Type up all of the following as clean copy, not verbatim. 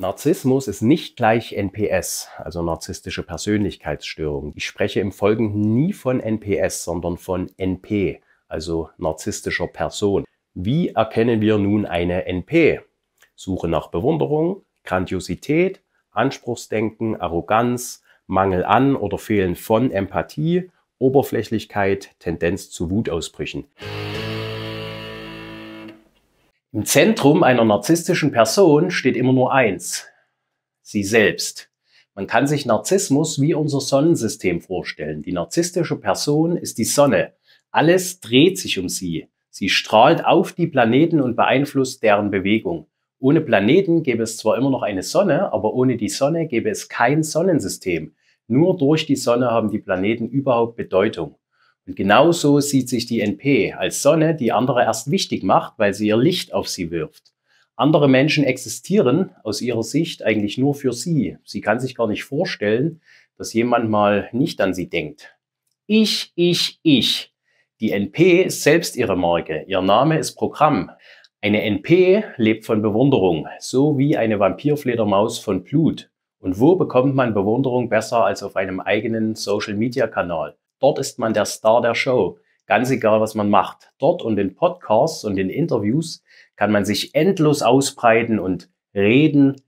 Narzissmus ist nicht gleich NPS, also narzisstische Persönlichkeitsstörung. Ich spreche im Folgenden nie von NPS, sondern von NP, also narzisstischer Person. Wie erkennen wir nun eine NP? Suche nach Bewunderung, Grandiosität, Anspruchsdenken, Arroganz, Mangel an oder Fehlen von Empathie, Oberflächlichkeit, Tendenz zu Wutausbrüchen. Im Zentrum einer narzisstischen Person steht immer nur eins: sie selbst. Man kann sich Narzissmus wie unser Sonnensystem vorstellen. Die narzisstische Person ist die Sonne. Alles dreht sich um sie. Sie strahlt auf die Planeten und beeinflusst deren Bewegung. Ohne Planeten gäbe es zwar immer noch eine Sonne, aber ohne die Sonne gäbe es kein Sonnensystem. Nur durch die Sonne haben die Planeten überhaupt Bedeutung. Und genauso sieht sich die NP als Sonne, die andere erst wichtig macht, weil sie ihr Licht auf sie wirft. Andere Menschen existieren aus ihrer Sicht eigentlich nur für sie. Sie kann sich gar nicht vorstellen, dass jemand mal nicht an sie denkt. Ich. Die NP ist selbst ihre Marke. Ihr Name ist Programm. Eine NP lebt von Bewunderung, so wie eine Vampirfledermaus von Blut. Und wo bekommt man Bewunderung besser als auf einem eigenen Social-Media-Kanal? Dort ist man der Star der Show, ganz egal, was man macht. Dort und in Podcasts und in Interviews kann man sich endlos ausbreiten und reden,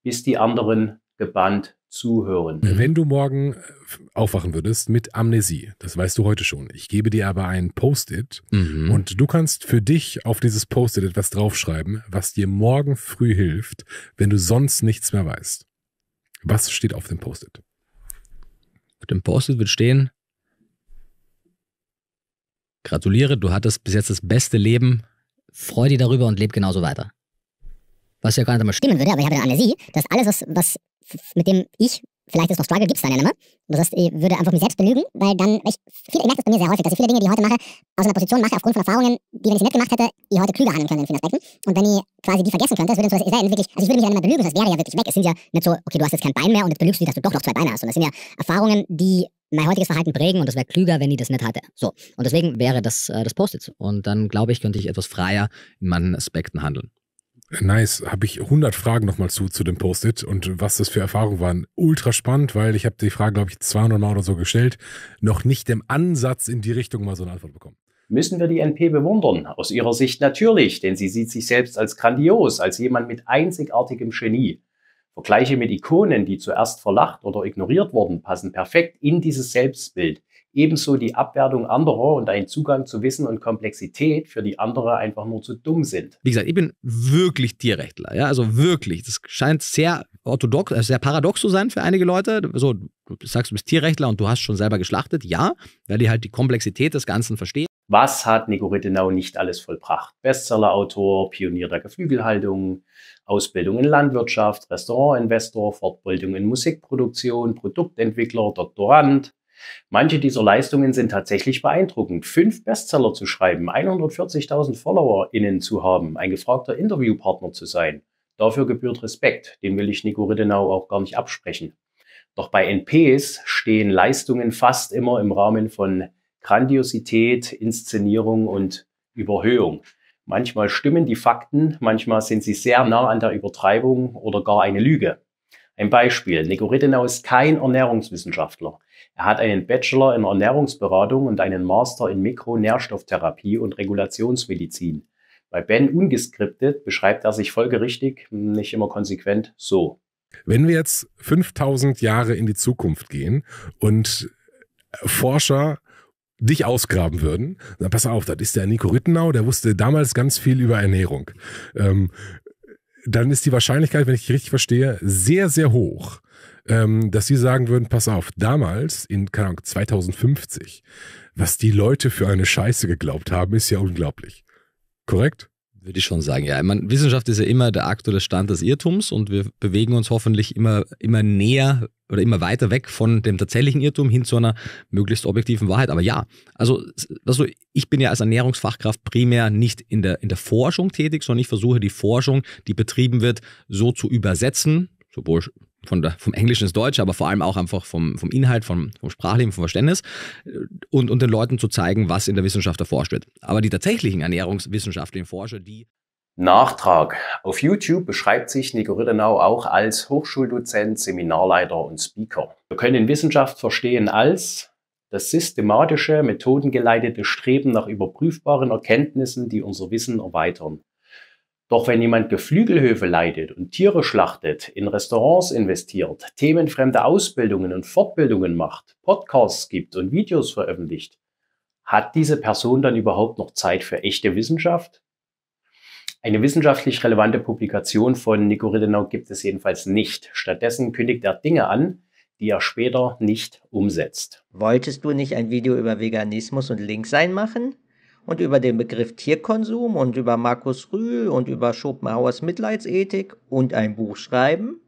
bis die anderen gebannt zuhören. Wenn du morgen aufwachen würdest mit Amnesie, das weißt du heute schon, ich gebe dir aber ein Post-it und du kannst für dich auf dieses Post-it etwas draufschreiben, was dir morgen früh hilft, wenn du sonst nichts mehr weißt. Was steht auf dem Post-it? Auf dem Post-it wird stehen: Gratuliere, du hattest bis jetzt das beste Leben, freu dich darüber und leb genauso weiter. Was ja gar nicht einmal stimmen würde, aber ich habe eine Amnesie, dass alles, was mit dem ich vielleicht ist noch Struggle, gibt es dann ja nicht mehr. Das heißt, ich würde einfach mich selbst belügen, weil dann, ich merke das bei mir sehr häufig, dass ich viele Dinge, die ich heute mache, aus einer Position mache, aufgrund von Erfahrungen, die, wenn ich sie nicht gemacht hätte, ich heute klüger handeln könnte in vielen Aspekten. Und wenn ich quasi die vergessen könnte, das würde so, es wäre wirklich, also ich würde mich dann immer belügen, das wäre ja wirklich weg. Es sind ja nicht so, okay, du hast jetzt kein Bein mehr und jetzt belügst du dich, dass du doch noch 2 Beine hast. Und das sind ja Erfahrungen, die mein heutiges Verhalten prägen, und das wäre klüger, wenn ich das nicht hatte. So. Und deswegen wäre das das Post-it. Und dann, glaube ich, könnte ich etwas freier in manchen Aspekten handeln. Nice, habe ich 100 Fragen nochmal zu dem Post-it und was das für Erfahrungen waren. Ultra spannend, weil ich habe die Frage, glaube ich, 200 Mal oder so gestellt, noch nicht im Ansatz in die Richtung mal so eine Antwort bekommen. Müssen wir die NP bewundern? Aus ihrer Sicht natürlich, denn sie sieht sich selbst als grandios, als jemand mit einzigartigem Genie. Vergleiche mit Ikonen, die zuerst verlacht oder ignoriert wurden, passen perfekt in dieses Selbstbild. Ebenso die Abwertung anderer und ein Zugang zu Wissen und Komplexität, für die andere einfach nur zu dumm sind. Wie gesagt, ich bin wirklich Tierrechtler, ja, also wirklich. Das scheint sehr orthodox, sehr paradox zu sein für einige Leute. So, du sagst, du bist Tierrechtler und du hast schon selber geschlachtet, ja, weil die halt die Komplexität des Ganzen verstehen. Was hat Nico Rittenau nicht alles vollbracht? Bestsellerautor, Pionier der Geflügelhaltung, Ausbildung in Landwirtschaft, Restaurantinvestor, Fortbildung in Musikproduktion, Produktentwickler, Doktorand. Manche dieser Leistungen sind tatsächlich beeindruckend. 5 Bestseller zu schreiben, 140.000 FollowerInnen zu haben, ein gefragter Interviewpartner zu sein. Dafür gebührt Respekt. Den will ich Nico Rittenau auch gar nicht absprechen. Doch bei NPs stehen Leistungen fast immer im Rahmen von Grandiosität, Inszenierung und Überhöhung. Manchmal stimmen die Fakten, manchmal sind sie sehr nah an der Übertreibung oder gar eine Lüge. Ein Beispiel: Nico Rittenau ist kein Ernährungswissenschaftler. Er hat einen Bachelor in Ernährungsberatung und einen Master in Mikronährstofftherapie und Regulationsmedizin. Bei Ben Ungeskriptet beschreibt er sich folgerichtig, nicht immer konsequent, so. Wenn wir jetzt 5000 Jahre in die Zukunft gehen und Forscher dich ausgraben würden, dann pass auf, das ist der Nico Rittenau, der wusste damals ganz viel über Ernährung. Dann ist die Wahrscheinlichkeit, wenn ich dich richtig verstehe, sehr, sehr hoch, dass sie sagen würden, pass auf, damals in, keine Ahnung, 2050, was die Leute für eine Scheiße geglaubt haben, ist ja unglaublich. Korrekt? Würde ich schon sagen, ja. Ich meine, Wissenschaft ist ja immer der aktuelle Stand des Irrtums und wir bewegen uns hoffentlich immer näher oder immer weiter weg von dem tatsächlichen Irrtum hin zu einer möglichst objektiven Wahrheit. Aber ja, also ich bin ja als Ernährungsfachkraft primär nicht in der Forschung tätig, sondern ich versuche die Forschung, die betrieben wird, so zu übersetzen, sowohl vom Englischen ins Deutsche, aber vor allem auch einfach vom Inhalt, vom Sprachleben, vom Verständnis und den Leuten zu zeigen, was in der Wissenschaft erforscht wird. Aber die tatsächlichen ernährungswissenschaftlichen Forscher, die Nachtrag. Auf YouTube beschreibt sich Nico Riddenau auch als Hochschuldozent, Seminarleiter und Speaker. Wir können Wissenschaft verstehen als das systematische, methodengeleitete Streben nach überprüfbaren Erkenntnissen, die unser Wissen erweitern. Doch wenn jemand Geflügelhöfe leitet und Tiere schlachtet, in Restaurants investiert, themenfremde Ausbildungen und Fortbildungen macht, Podcasts gibt und Videos veröffentlicht, hat diese Person dann überhaupt noch Zeit für echte Wissenschaft? Eine wissenschaftlich relevante Publikation von Nico Riddenau gibt es jedenfalls nicht. Stattdessen kündigt er Dinge an, die er später nicht umsetzt. Wolltest du nicht ein Video über Veganismus und Linksein machen? Und über den Begriff Tierkonsum und über Markus Rühl und über Schopenhauers Mitleidsethik und ein Buch schreiben?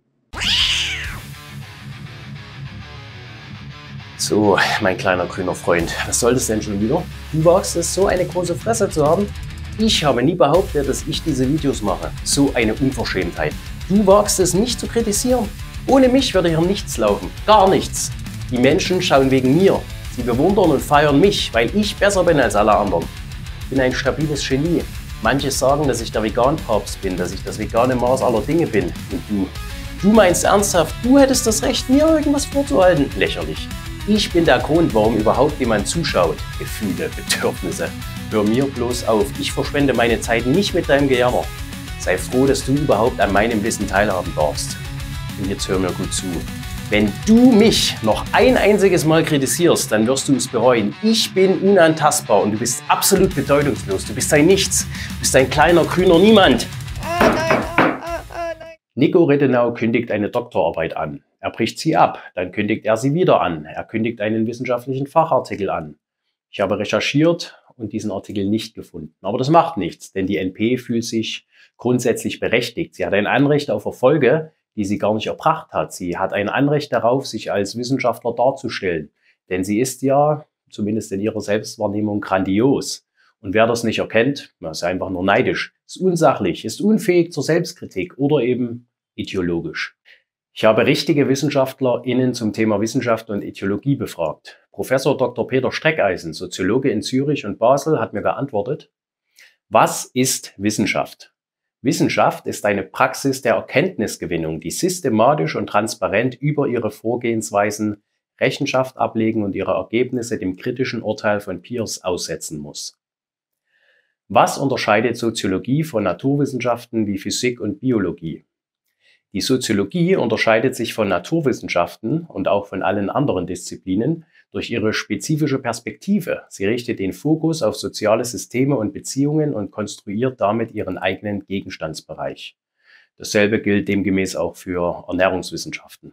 So, mein kleiner grüner Freund, was soll das denn schon wieder? Du wagst es, so eine große Fresse zu haben? Ich habe nie behauptet, dass ich diese Videos mache. So eine Unverschämtheit. Du wagst es nicht zu kritisieren. Ohne mich würde hier nichts laufen. Gar nichts. Die Menschen schauen wegen mir. Sie bewundern und feiern mich, weil ich besser bin als alle anderen. Ich bin ein stabiles Genie. Manche sagen, dass ich der Vegan-Papst bin, dass ich das vegane Maß aller Dinge bin. Und du meinst ernsthaft, du hättest das Recht, mir irgendwas vorzuhalten? Lächerlich. Ich bin der Grund, warum überhaupt jemand zuschaut. Gefühle, Bedürfnisse. Hör mir bloß auf. Ich verschwende meine Zeit nicht mit deinem Gejammer. Sei froh, dass du überhaupt an meinem Wissen teilhaben darfst. Und jetzt hör mir gut zu. Wenn du mich noch ein einziges Mal kritisierst, dann wirst du es bereuen. Ich bin unantastbar und du bist absolut bedeutungslos. Du bist ein Nichts. Du bist ein kleiner, grüner Niemand. Nico Riddenau kündigt eine Doktorarbeit an. Er bricht sie ab, dann kündigt er sie wieder an. Er kündigt einen wissenschaftlichen Fachartikel an. Ich habe recherchiert und diesen Artikel nicht gefunden. Aber das macht nichts, denn die NP fühlt sich grundsätzlich berechtigt. Sie hat ein Anrecht auf Erfolge, die sie gar nicht erbracht hat. Sie hat ein Anrecht darauf, sich als Wissenschaftler darzustellen. Denn sie ist ja, zumindest in ihrer Selbstwahrnehmung, grandios. Und wer das nicht erkennt, ist einfach nur neidisch, ist unsachlich, ist unfähig zur Selbstkritik oder eben ideologisch. Ich habe richtige WissenschaftlerInnen zum Thema Wissenschaft und Ideologie befragt. Professor Dr. Peter Streckeisen, Soziologe in Zürich und Basel, hat mir geantwortet: Was ist Wissenschaft? Wissenschaft ist eine Praxis der Erkenntnisgewinnung, die systematisch und transparent über ihre Vorgehensweisen Rechenschaft ablegen und ihre Ergebnisse dem kritischen Urteil von Peers aussetzen muss. Was unterscheidet Soziologie von Naturwissenschaften wie Physik und Biologie? Die Soziologie unterscheidet sich von Naturwissenschaften und auch von allen anderen Disziplinen durch ihre spezifische Perspektive. Sie richtet den Fokus auf soziale Systeme und Beziehungen und konstruiert damit ihren eigenen Gegenstandsbereich. Dasselbe gilt demgemäß auch für Ernährungswissenschaften.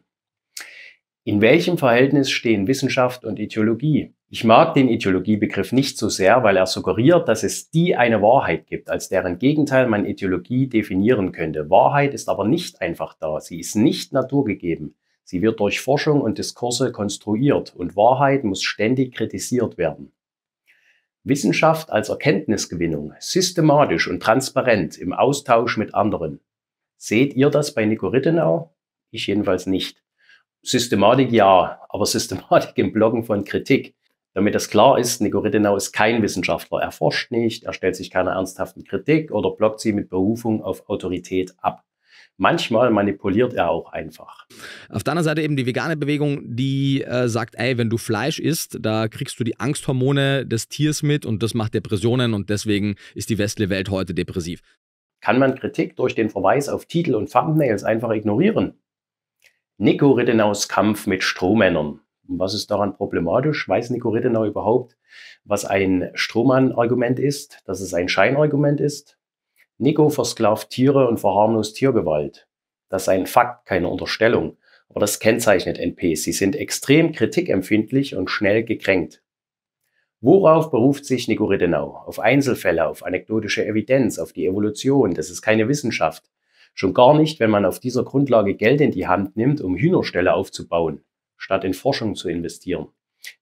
In welchem Verhältnis stehen Wissenschaft und Ideologie? Ich mag den Ideologiebegriff nicht so sehr, weil er suggeriert, dass es die eine Wahrheit gibt, als deren Gegenteil man Ideologie definieren könnte. Wahrheit ist aber nicht einfach da. Sie ist nicht naturgegeben. Sie wird durch Forschung und Diskurse konstruiert und Wahrheit muss ständig kritisiert werden. Wissenschaft als Erkenntnisgewinnung, systematisch und transparent im Austausch mit anderen. Seht ihr das bei Nico Riddenau? Ich jedenfalls nicht. Systematik ja, aber Systematik im Bloggen von Kritik. Damit das klar ist, Nico Riddenau ist kein Wissenschaftler. Er forscht nicht, er stellt sich keiner ernsthaften Kritik oder bloggt sie mit Berufung auf Autorität ab. Manchmal manipuliert er auch einfach. Auf der anderen Seite eben die vegane Bewegung, die sagt, ey, wenn du Fleisch isst, da kriegst du die Angsthormone des Tiers mit und das macht Depressionen und deswegen ist die westliche Welt heute depressiv. Kann man Kritik durch den Verweis auf Titel und Thumbnails einfach ignorieren? Nico Riddenaus Kampf mit Strohmännern. Was ist daran problematisch? Weiß Nico Riddenau überhaupt, was ein Strohmann-Argument ist, dass es ein Scheinargument ist? Nico versklavt Tiere und verharmlost Tiergewalt. Das ist ein Fakt, keine Unterstellung. Aber das kennzeichnet NPs. Sie sind extrem kritikempfindlich und schnell gekränkt. Worauf beruft sich Nico Riddenau? Auf Einzelfälle, auf anekdotische Evidenz, auf die Evolution. Das ist keine Wissenschaft. Schon gar nicht, wenn man auf dieser Grundlage Geld in die Hand nimmt, um Hühnerställe aufzubauen, statt in Forschung zu investieren.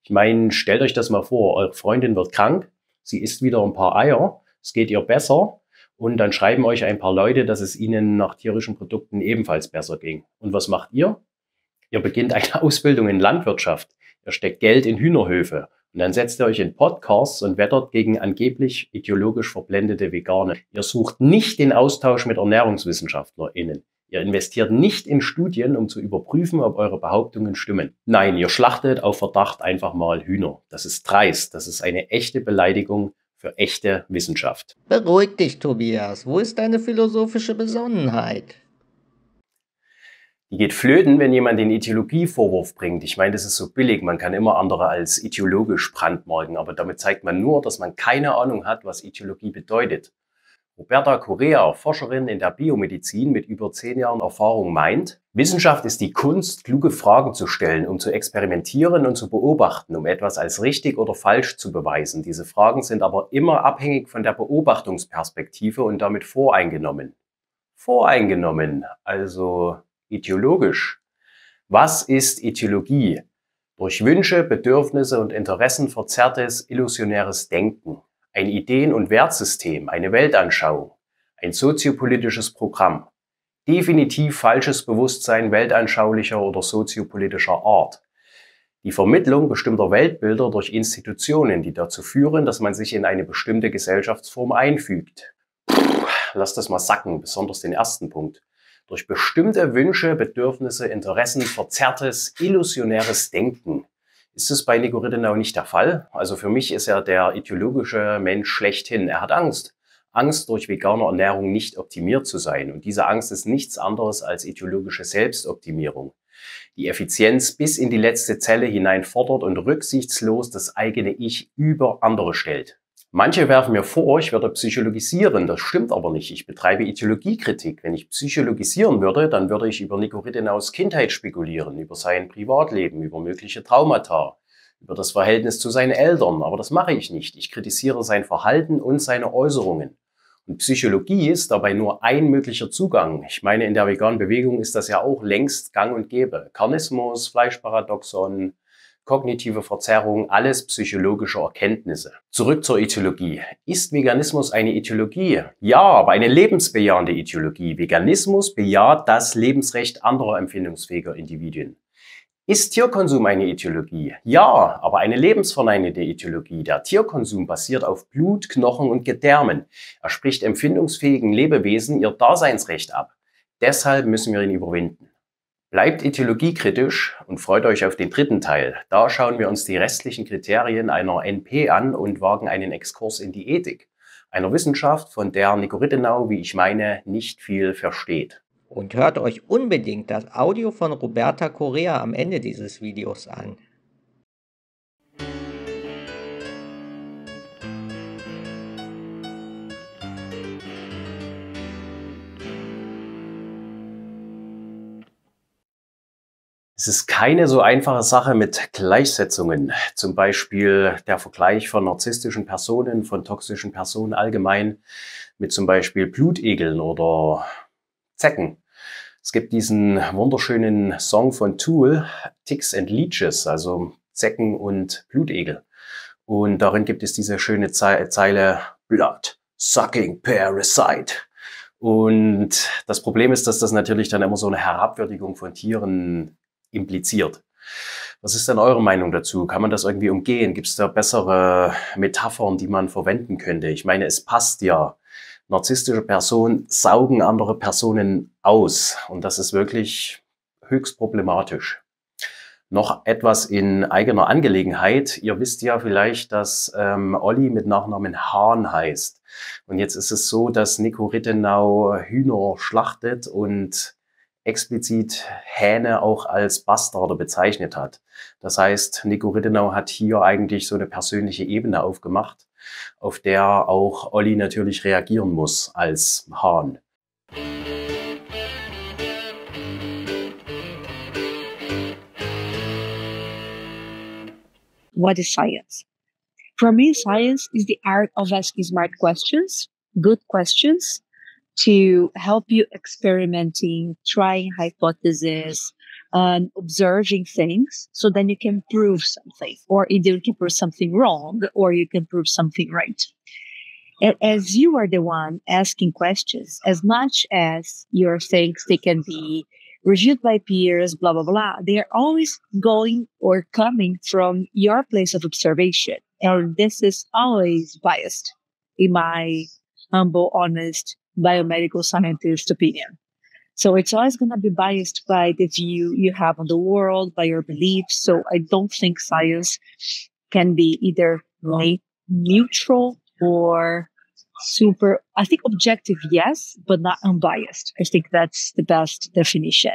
Ich meine, stellt euch das mal vor, eure Freundin wird krank, sie isst wieder ein paar Eier, es geht ihr besser und dann schreiben euch ein paar Leute, dass es ihnen nach tierischen Produkten ebenfalls besser ging. Und was macht ihr? Ihr beginnt eine Ausbildung in Landwirtschaft, ihr steckt Geld in Hühnerhöfe Und dann setzt ihr euch in Podcasts und wettert gegen angeblich ideologisch verblendete Veganer. Ihr sucht nicht den Austausch mit ErnährungswissenschaftlerInnen. Ihr investiert nicht in Studien, um zu überprüfen, ob eure Behauptungen stimmen. Nein, ihr schlachtet auf Verdacht einfach mal Hühner. Das ist dreist. Das ist eine echte Beleidigung für echte Wissenschaft. Beruhig dich, Tobias. Wo ist deine philosophische Besonnenheit? Die geht flöten, wenn jemand den Ideologievorwurf bringt. Ich meine, das ist so billig. Man kann immer andere als ideologisch brandmarken, aber damit zeigt man nur, dass man keine Ahnung hat, was Ideologie bedeutet. Roberta Correa, Forscherin in der Biomedizin mit über 10 Jahren Erfahrung, meint, Wissenschaft ist die Kunst, kluge Fragen zu stellen, um zu experimentieren und zu beobachten, um etwas als richtig oder falsch zu beweisen. Diese Fragen sind aber immer abhängig von der Beobachtungsperspektive und damit voreingenommen. Voreingenommen, also ideologisch. Was ist Ideologie? Durch Wünsche, Bedürfnisse und Interessen verzerrtes, illusionäres Denken. Ein Ideen- und Wertsystem, eine Weltanschauung, ein soziopolitisches Programm. Definitiv falsches Bewusstsein weltanschaulicher oder soziopolitischer Art. Die Vermittlung bestimmter Weltbilder durch Institutionen, die dazu führen, dass man sich in eine bestimmte Gesellschaftsform einfügt. Lass das mal sacken, besonders den ersten Punkt. Durch bestimmte Wünsche, Bedürfnisse, Interessen verzerrtes, illusionäres Denken. Ist es bei Nico Rittenau nicht der Fall? Also für mich ist er der ideologische Mensch schlechthin. Er hat Angst. Angst, durch vegane Ernährung nicht optimiert zu sein. Und diese Angst ist nichts anderes als ideologische Selbstoptimierung, die Effizienz bis in die letzte Zelle hinein fordert und rücksichtslos das eigene Ich über andere stellt. Manche werfen mir vor, ich würde psychologisieren. Das stimmt aber nicht. Ich betreibe Ideologiekritik. Wenn ich psychologisieren würde, dann würde ich über Nico Rittenaus Kindheit spekulieren, über sein Privatleben, über mögliche Traumata, über das Verhältnis zu seinen Eltern. Aber das mache ich nicht. Ich kritisiere sein Verhalten und seine Äußerungen. Und Psychologie ist dabei nur ein möglicher Zugang. Ich meine, in der veganen Bewegung ist das ja auch längst gang und gäbe. Karnismus, Fleischparadoxon, kognitive Verzerrung, alles psychologische Erkenntnisse. Zurück zur Ideologie. Ist Veganismus eine Ideologie? Ja, aber eine lebensbejahende Ideologie. Veganismus bejaht das Lebensrecht anderer empfindungsfähiger Individuen. Ist Tierkonsum eine Ideologie? Ja, aber eine lebensverneinende Ideologie. Der Tierkonsum basiert auf Blut, Knochen und Gedärmen. Er spricht empfindungsfähigen Lebewesen ihr Daseinsrecht ab. Deshalb müssen wir ihn überwinden. Bleibt ideologiekritisch und freut euch auf den dritten Teil. Da schauen wir uns die restlichen Kriterien einer NP an und wagen einen Exkurs in die Ethik. Einer Wissenschaft, von der Nico Rittenau, wie ich meine, nicht viel versteht. Und hört euch unbedingt das Audio von Roberta Correa am Ende dieses Videos an. Es ist keine so einfache Sache mit Gleichsetzungen. Zum Beispiel der Vergleich von narzisstischen Personen, von toxischen Personen allgemein mit zum Beispiel Blutegeln oder Zecken. Es gibt diesen wunderschönen Song von Tool, Ticks and Leeches, also Zecken und Blutegel. Und darin gibt es diese schöne Zeile Blood Sucking Parasite. Und das Problem ist, dass das natürlich dann immer so eine Herabwürdigung von Tieren impliziert. Was ist denn eure Meinung dazu? Kann man das irgendwie umgehen? Gibt es da bessere Metaphern, die man verwenden könnte? Ich meine, es passt ja. Narzisstische Personen saugen andere Personen aus. Und das ist wirklich höchst problematisch. Noch etwas in eigener Angelegenheit. Ihr wisst ja vielleicht, dass Olli mit Nachnamen Hahn heißt. Und jetzt ist es so, dass Nico Rittenau Hühner schlachtet und explizit Hähne auch als Bastarde bezeichnet hat. Das heißt, Nico Rittenau hat hier eigentlich so eine persönliche Ebene aufgemacht, auf der auch Olli natürlich reagieren muss als Hahn. What is science? For me, science is the art of asking smart questions, good questions, to help you experimenting, trying hypotheses, and observing things, so then you can prove something, or either you can prove something wrong, or you can prove something right. And as you are the one asking questions, as much as your things, they can be reviewed by peers, blah, blah, blah. They are always going or coming from your place of observation. And this is always biased, in my humble, honest biomedical scientist opinion. So it's always going to be biased by the view you have on the world, by your beliefs. So I don't think science can be either neutral or super, I think objective, yes, but not unbiased. I think that's the best definition.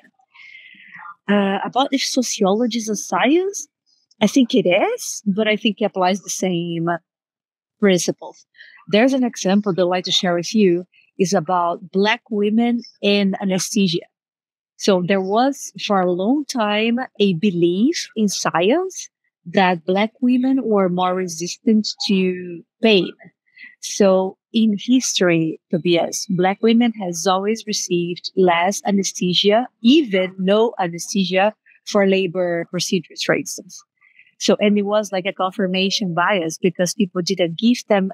About if sociology is a science, I think it is, but I think it applies the same principles. There's an example that I'd like to share with you is about Black women in anesthesia. So there was for a long time a belief in science that Black women were more resistant to pain. So in history, Tobias, Black women has always received less anesthesia, even no anesthesia for labor procedures, for instance. So, and it was like a confirmation bias because people didn't give them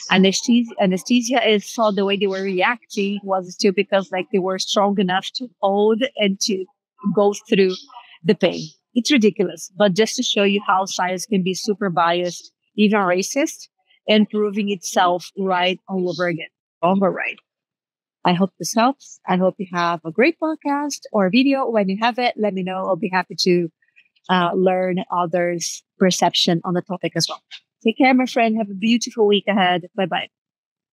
anesthesia and saw the way they were reacting was still because like they were strong enough to hold and to go through the pain. It's ridiculous, but just to show you how science can be super biased, even racist, and proving itself right all over again. All right. I hope this helps. I hope you have a great podcast or video. When you have it, let me know. I'll be happy to learn others' perception on the topic as well. Take care, my friend. Have a beautiful week ahead. Bye-bye.